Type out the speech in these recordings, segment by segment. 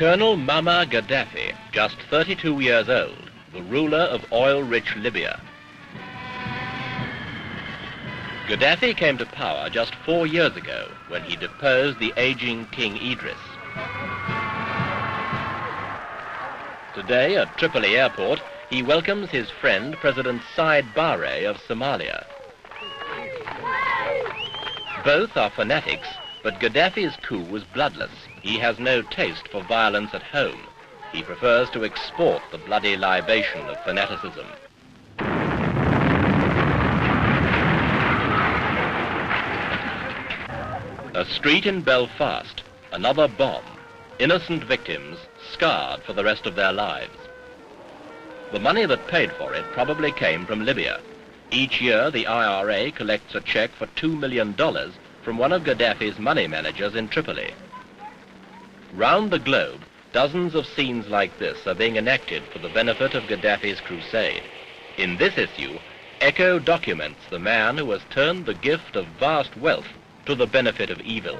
Colonel Muammar Gaddafi, just 32 years old, the ruler of oil-rich Libya. Gaddafi came to power just 4 years ago when he deposed the aging King Idris. Today at Tripoli airport, he welcomes his friend President Said Barre of Somalia. Both are fanatics, but Gaddafi's coup was bloodless. He has no taste for violence at home. He prefers to export the bloody libation of fanaticism. A street in Belfast, another bomb. Innocent victims scarred for the rest of their lives. The money that paid for it probably came from Libya. Each year, the IRA collects a check for $2 million from one of Gaddafi's money managers in Tripoli. Round the globe, dozens of scenes like this are being enacted for the benefit of Gaddafi's crusade. In this issue, Echo documents the man who has turned the gift of vast wealth to the benefit of evil.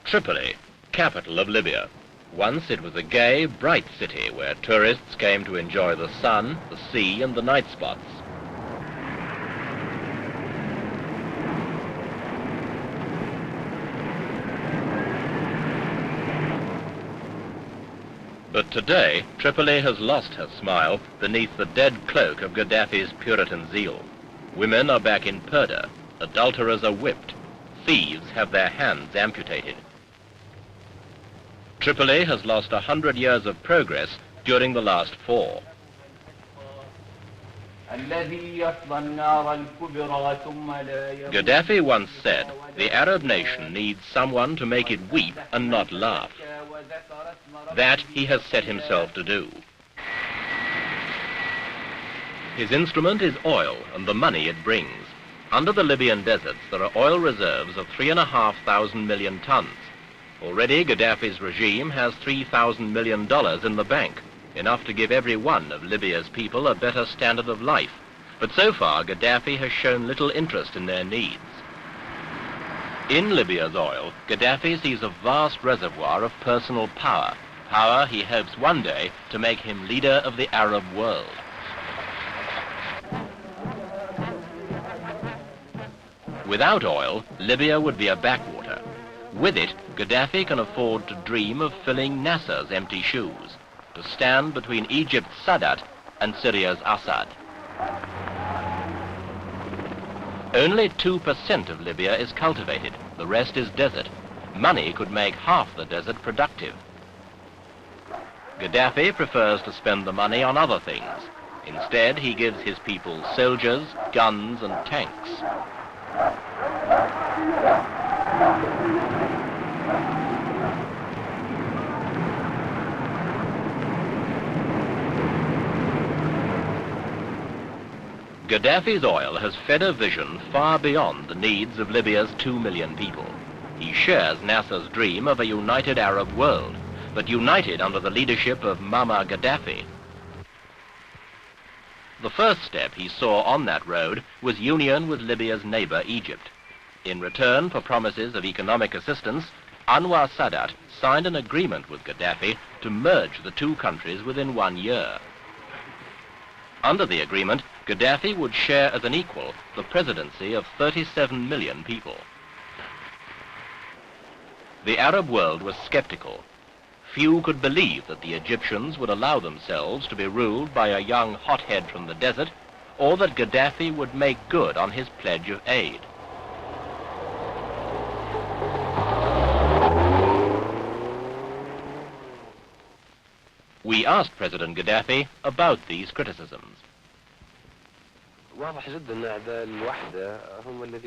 Tripoli, capital of Libya. Once it was a gay, bright city where tourists came to enjoy the sun, the sea, and the night spots. But today, Tripoli has lost her smile beneath the dead cloak of Gaddafi's Puritan zeal. Women are back in purdah, adulterers are whipped, thieves have their hands amputated. Tripoli has lost 100 years of progress during the last 4. Gaddafi once said, "The Arab nation needs someone to make it weep and not laugh." That he has set himself to do. His instrument is oil and the money it brings. Under the Libyan deserts, there are oil reserves of 3,500 million tons. Already, Gaddafi's regime has $3,000 million in the bank, enough to give every one of Libya's people a better standard of life. But so far, Gaddafi has shown little interest in their needs. In Libya's oil, Gaddafi sees a vast reservoir of personal power, power he hopes one day to make him leader of the Arab world. Without oil, Libya would be a backwater. With it, Gaddafi can afford to dream of filling Nasser's empty shoes, to stand between Egypt's Sadat and Syria's Assad. Only 2% of Libya is cultivated, the rest is desert. Money could make half the desert productive. Gaddafi prefers to spend the money on other things. Instead, he gives his people soldiers, guns, and tanks. Gaddafi's oil has fed a vision far beyond the needs of Libya's 2 million people. He shares Nasser's dream of a united Arab world, but united under the leadership of Muammar Gaddafi. The first step he saw on that road was union with Libya's neighbor Egypt. In return for promises of economic assistance, Anwar Sadat signed an agreement with Gaddafi to merge the two countries within 1 year. Under the agreement, Gaddafi would share as an equal the presidency of 37 million people. The Arab world was skeptical. Few could believe that the Egyptians would allow themselves to be ruled by a young hothead from the desert, or that Gaddafi would make good on his pledge of aid. We asked President Gaddafi about these criticisms.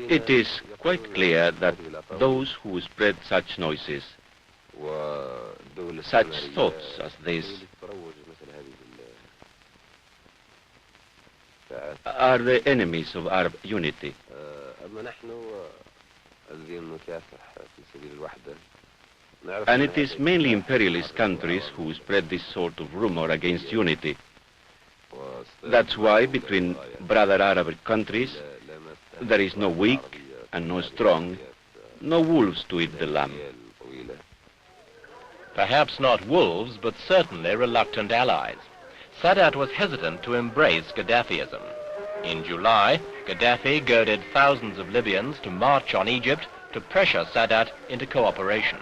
It is quite clear that those who spread such noises, such thoughts as this, are the enemies of Arab unity. And it is mainly imperialist countries who spread this sort of rumor against unity. That's why between brother Arab countries there is no weak and no strong, no wolves to eat the lamb. Perhaps not wolves, but certainly reluctant allies. Sadat was hesitant to embrace Gaddafiism. In July, Gaddafi goaded thousands of Libyans to march on Egypt to pressure Sadat into cooperation.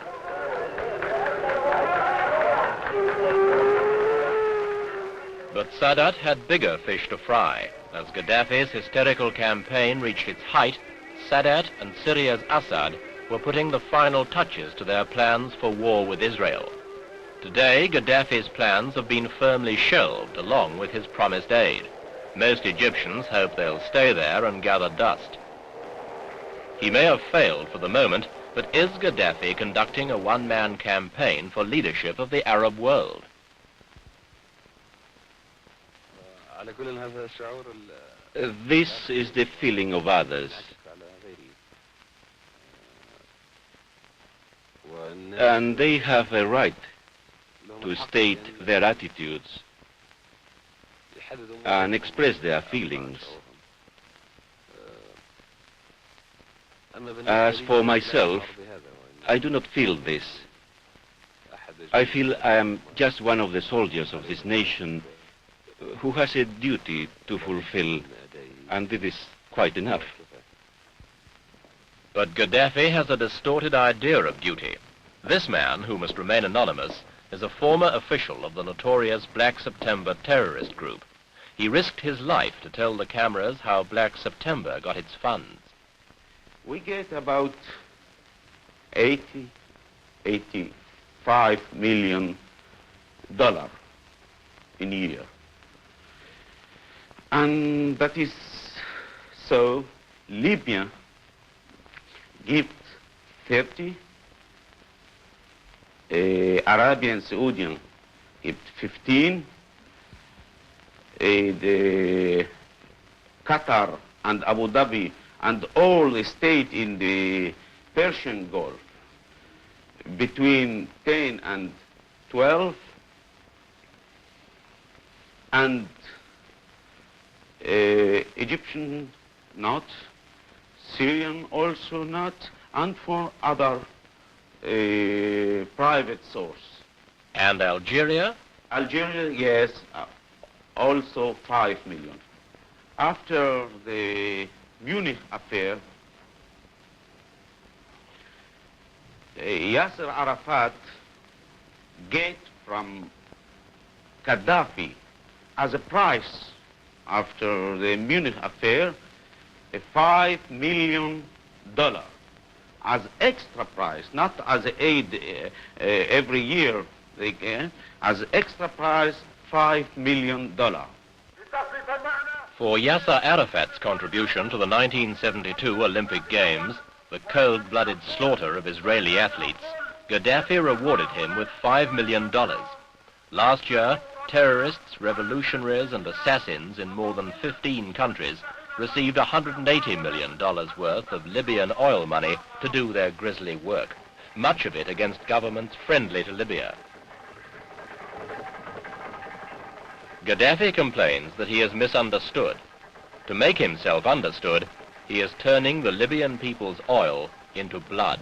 But Sadat had bigger fish to fry. As Gaddafi's hysterical campaign reached its height, Sadat and Syria's Assad were putting the final touches to their plans for war with Israel. Today, Gaddafi's plans have been firmly shelved along with his promised aid. Most Egyptians hope they'll stay there and gather dust. He may have failed for the moment, but is Gaddafi conducting a one-man campaign for leadership of the Arab world? This is the feeling of others. And they have a right to state their attitudes and express their feelings. As for myself, I do not feel this. I feel I am just one of the soldiers of this nation who has a duty to fulfill, and it is quite enough. But Gaddafi has a distorted idea of duty. This man, who must remain anonymous, is a former official of the notorious Black September terrorist group. He risked his life to tell the cameras how Black September got its funds. We get about $85 million in a year. And that is so Libya gives 30, Arabian Saudian give 15, the Qatar and Abu Dhabi and all the states in the Persian Gulf between 10 and 12, and Egyptian not, Syrian also not, and for other private source. And Algeria? Algeria, yes, also 5 million. After the Munich affair, Yasser Arafat get from Gaddafi as a price after the Munich affair $5 million as extra price, not as aid every year they get, as extra price $5 million. For Yasser Arafat's contribution to the 1972 Olympic Games, the cold-blooded slaughter of Israeli athletes, Gaddafi rewarded him with $5 million. Last year, terrorists, revolutionaries and assassins in more than 15 countries received $180 million worth of Libyan oil money to do their grisly work, much of it against governments friendly to Libya. Gaddafi complains that he is misunderstood. To make himself understood, he is turning the Libyan people's oil into blood.